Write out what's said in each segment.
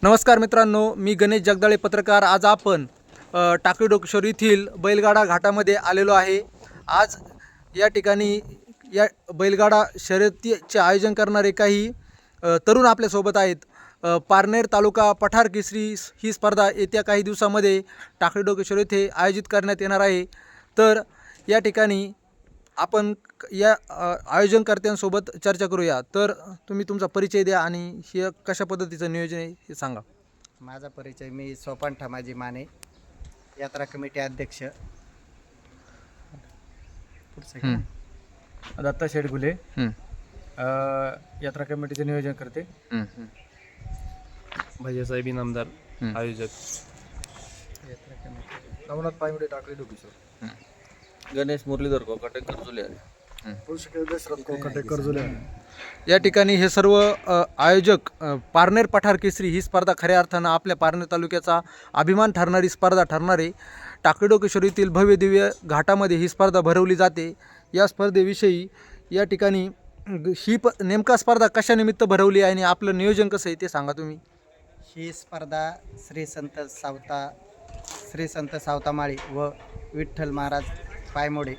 नमस्कार मित्रांनो, मी गणेश जगदाळे पत्रकार. आज आपण टाकळी डोकेश्वर येथील बैलगाडा घाटामध्ये आलेलो आहे. आज या ठिकाणी या बैलगाडा शर्यतीचे आयोजन करणारे काही तरुण आपल्यासोबत आहेत. पारनेर तालुका पठार केसरी ही स्पर्धा येत्या काही दिवसामध्ये टाकळी डोकेश्वर येथे आयोजित करण्यात येणार आहे. तर या ठिकाणी आपण या आयोजनकर्त्यांसोबत चर्चा करूया. तर तुम्ही तुमचा परिचय द्या आणि हे कशा पद्धतीचं नियोजन आहे हे सांगा. माझा परिचय, मी सोपान ठमाजी माने, यात्रा कमिटी अध्यक्ष. दत्ता शेडगुले, यात्रा कमिटीचे नियोजन करते. भैयासाहेब इनामदार, आयोजक. यात्रा कमिटी नवनाथ पायमुडे, टाकळी डोकेश्वर. गणेश मुरलीधर कोकाटे कर्जुले. या ठिकाणी हे सर्व आयोजक पारनेर पठार केसरी ही स्पर्धा खऱ्या अर्थानं आपल्या पारनेर तालुक्याचा अभिमान ठरणारी स्पर्धा ठरणार आहे. टाकळी डोकेश्वर येथील भव्य दिव्य घाटामध्ये ही स्पर्धा भरवली जाते. या स्पर्धेविषयी या ठिकाणी नेमका स्पर्धा कशानिमित्त भरवली आहे आणि आपलं नियोजन कसं आहे ते सांगा तुम्ही. ही स्पर्धा श्री संत सावतामाळी व विठ्ठल महाराज पायमोडे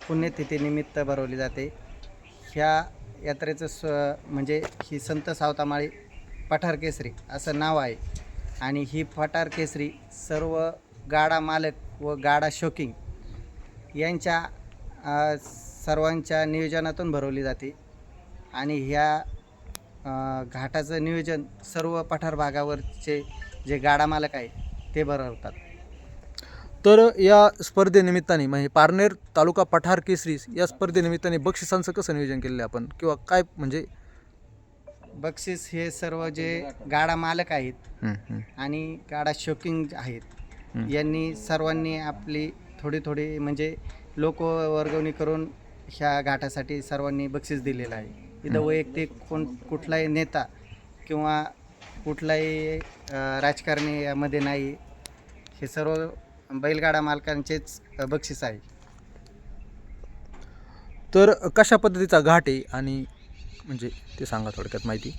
पुण्यतिथीनिमित्त भरवली जाते. ह्या यात्रेचं म्हणजे ही संत सावतामाळी पठार केसरी असं नाव आहे आणि ही पठार केसरी सर्व गाडा मालक व गाडा शौकिंग यांच्या सर्वांच्या नियोजनातून भरवली जाते आणि ह्या घाटाचं नियोजन सर्व पठार भागावरचे जे गाडा मालक आहे ते भरवतात. तर या स्पर्धेनिमित्ताने म्हणजे पारनेर तालुका पठार केसरी या स्पर्धेनिमित्ताने बक्षिसांचं कसं नियोजन केलेलं आहे आपण, किंवा काय म्हणजे बक्षीस हे सर्व जे गाडा मालक आहेत आणि गाडा शौकिंग आहेत यांनी सर्वांनी आपली थोडी म्हणजे लोक वर्गवणी करून ह्या घाटासाठी सर्वांनी बक्षीस दिलेलं आहे. इथं वैयक्तिक कुठलाही नेता किंवा कुठलाही राजकारणी यामध्ये नाही. हे सर्व बैलगाडा मालकांचेच बक्षीस आहे. तर कशा पद्धतीचा घाट आहे आणि म्हणजे ते सांगा थोडक्यात माहिती.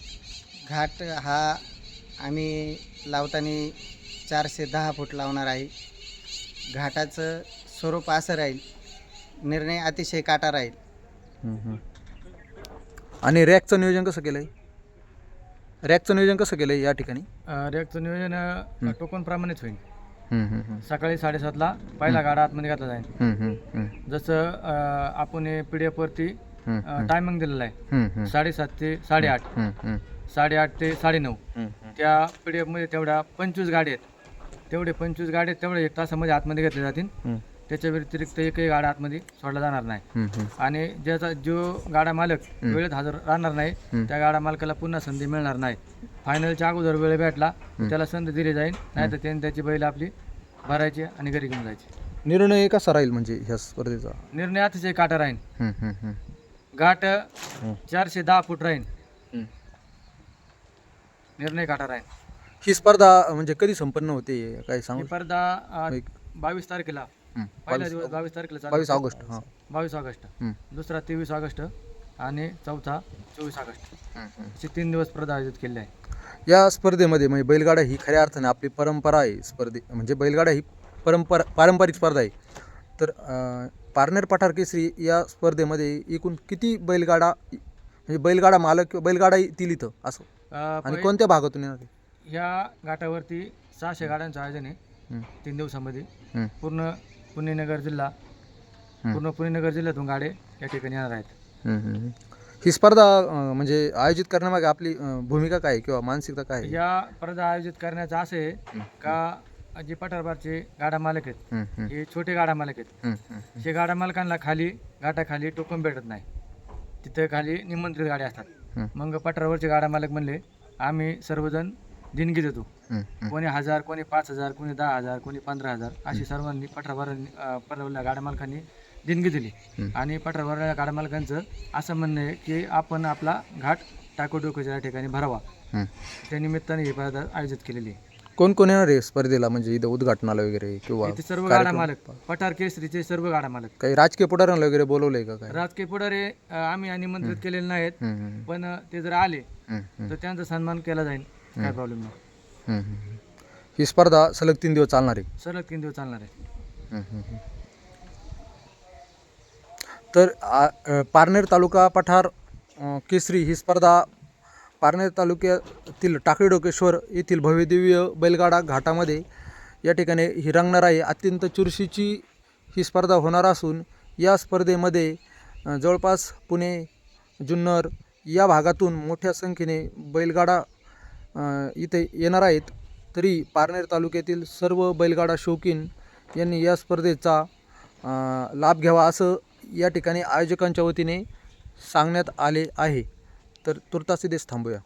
घाट हा आम्ही लावताना 410 फूट लावणार आहे. घाटाचं स्वरूप असं राहील, निर्णय अतिशय काटा राहील. आणि रॅकचं नियोजन कसं केलं आहे? रॅकचं नियोजन कसं केलं आहे या ठिकाणी? रॅकचं नियोजन टोकनप्रमाणेच होईल. सकाळी 7:30ला पहिला गाडा आतमध्ये घातला जाईल. जसं आपण PDF वरती टायमिंग दिलेला आहे 7:30 ते 8:30, 8:30 ते 9:30. त्या PDF मध्ये तेवढ्या 25 गाड्या आहेत. तेवढे 25 गाड्या तेवढे 1 तासामध्ये आतमध्ये घेतले जातील. त्याच्या व्यतिरिक्त एकही गाडा आतमध्ये सोडला जाणार नाही. आणि जो गाडा मालक वेळेत हजर राहणार नाही त्या गाडा मालकाला पुन्हा संधी मिळणार नाही. फायनलच्या अगोदर वेळ भेटला त्याला संधी दिली जाईल, नाही तर त्याने त्याची बैल आपली भरायची आणि घरी घेऊन जायची. निर्णय कसा राहील म्हणजे ह्या स्पर्धेचा? निर्णय अतिशय काटा राहील. घाट 410 फूट राहील. निर्णय काटा राहील. ही स्पर्धा म्हणजे कधी संपन्न होते काय ही सांगू? स्पर्धा 22 तारखेला, पहिला दिवस 22 तारखेला चालू. 22 ऑगस्ट. 22 ऑगस्ट, दुसरा 23 ऑगस्ट आणि चौथा 24 ऑगस्ट असे 3 दिवस स्पर्धा आयोजित केले आहे. या स्पर्धेमध्ये म्हणजे बैलगाडा ही खऱ्या अर्थाने आपली परंपरा आहे. म्हणजे बैलगाडा ही पारंपरिक स्पर्धा आहे. तर पारनेर पठार केसरी या स्पर्धेमध्ये एकूण किती बैलगाडा मालक किंवा बैलगाडा येतील इथं असं, आणि कोणत्या भागातून येणार? ह्या घाटावरती 600 गाड्यांचं आयोजन आहे 3 दिवसामध्ये. पूर्ण पुणेनगर जिल्ह्यातून गाडे या ठिकाणी येणार आहेत. ही स्पर्धा म्हणजे आयोजित करण्यामागे आपली भूमिका काय किंवा मानसिकता काय? या स्पर्धा आयोजित करण्याचं असं आहे का जे पठारबारचे गाडा मालक आहेत हे छोटे गाडा मालक आहेत. हे गाडा मालकांना घाटाखाली टोकन भेटत नाही. तिथे खाली निमंत्रित गाड्या असतात. मग पठारावरचे गाडा मालक म्हणले आम्ही सर्वजण देणगी देतो. कोणी 1000, कोणी 5000, कोणी 10,000, कोणी 15,000 अशी सर्वांनी पठारावरल्या गाड्या मालकांनी देणगी दिली. आणि पठारावरल्या गाड्या मालकांचं असं म्हणणं आहे की आपण आपला घाट टाकळी डोकेश्वर या ठिकाणी भरावा. त्या निमित्ताने ही स्पर्धा आयोजित केलेली आहे. कोण कोण येणार आहे स्पर्धेला, म्हणजे इथं उद्घाटनाला वगैरे किंवा इथे सर्व गाडा मालक, पठार केसरीचे सर्व गाडा मालक. काही राजकीय पुढाऱ्यांना वगैरे बोलवलंय का? काय राजकीय पुढारी आम्ही निमंत्रित केलेले नाहीत, पण ते जर आले तर त्यांचा सन्मान केला जाईल, काय प्रॉब्लेम नाही. ही स्पर्धा सलग 3 दिवस चालणार आहे. सलग 3 दिवस चालणार आहे. तर पारनेर तालुका पठार केसरी ही स्पर्धा पारनेर तालुक्यातील टाकळी डोकेश्वर येथील भव्यदिव्य बैलगाडा घाटामध्ये या ठिकाणी ही रंगणार आहे. अत्यंत चुरशीची ही स्पर्धा होणार असून या स्पर्धेमध्ये जवळपास पुणे, जुन्नर या भागातून मोठ्या संख्येने बैलगाडा इथे येणार आहेत. तरी पारनेर तालुक्यातील सर्व बैलगाडा शौकीन यांनी या स्पर्धेचा लाभ घ्यावा असं या ठिकाणी आयोजकांच्या वतीने सांगण्यात आले आहे. तर तुर्तास इथेच थांबूया.